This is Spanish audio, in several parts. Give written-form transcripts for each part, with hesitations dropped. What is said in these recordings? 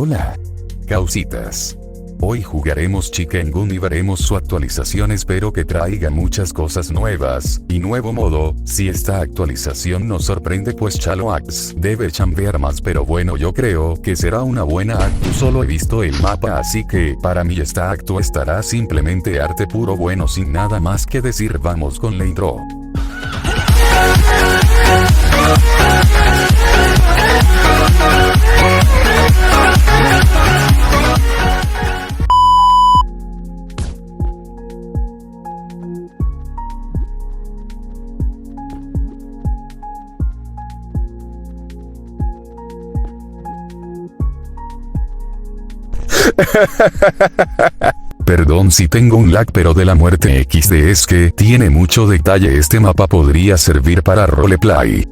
Hola, causitas. Hoy jugaremos Chicken Gun y veremos su actualización. Espero que traiga muchas cosas nuevas, y nuevo modo. Si esta actualización nos sorprende pues Chalo Axe debe chambear más, pero bueno, yo creo que será una buena actu. Solo he visto el mapa, así que para mí esta actu estará simplemente arte puro. Bueno, sin nada más que decir, vamos con la intro. Perdón si tengo un lag, pero de la muerte XD es que tiene mucho detalle. Este mapa podría servir para roleplay.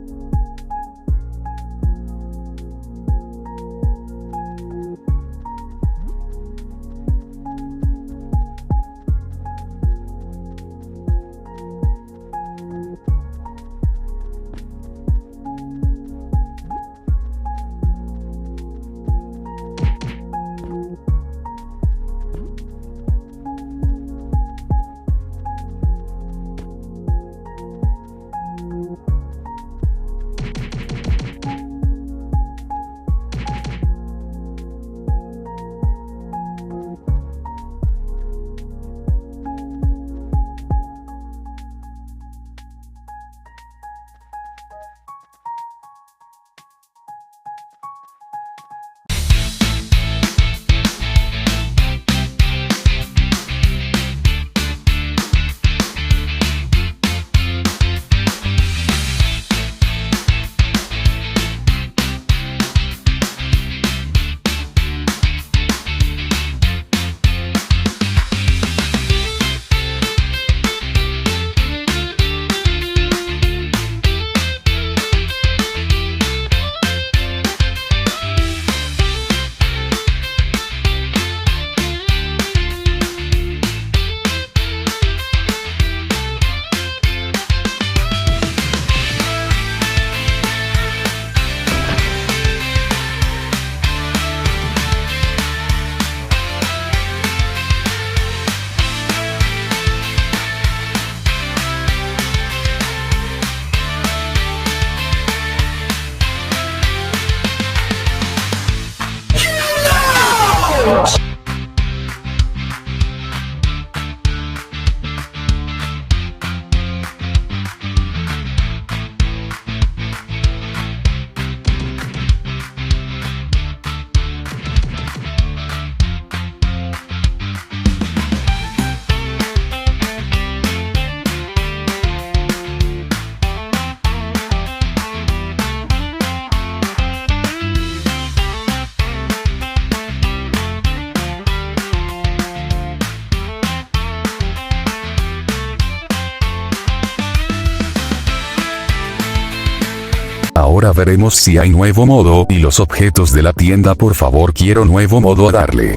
Ahora veremos si hay nuevo modo y los objetos de la tienda. Por favor, quiero nuevo modo a darle.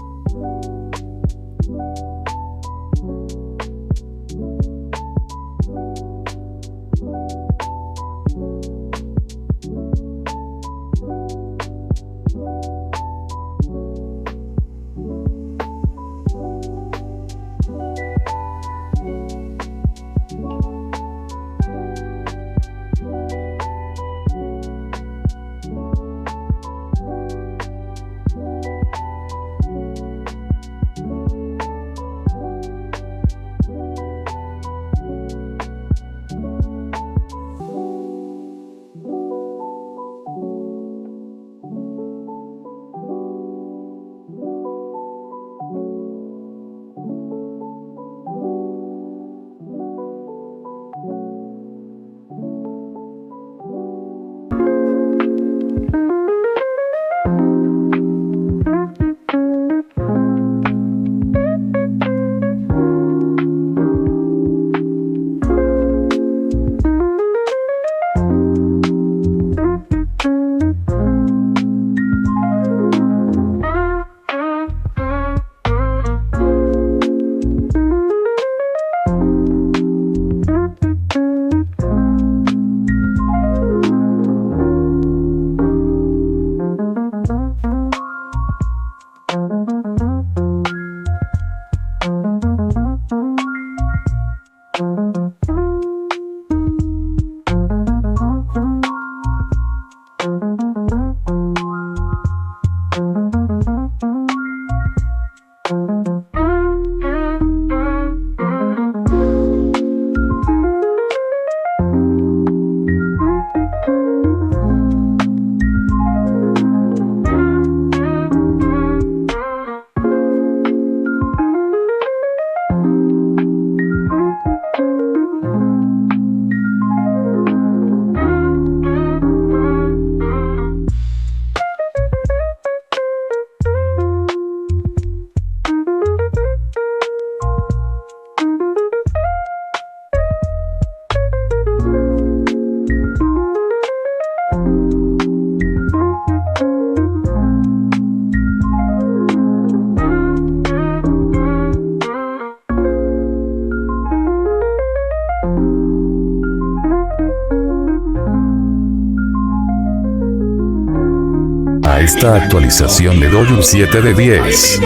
A esta actualización le doy un 7 de 10.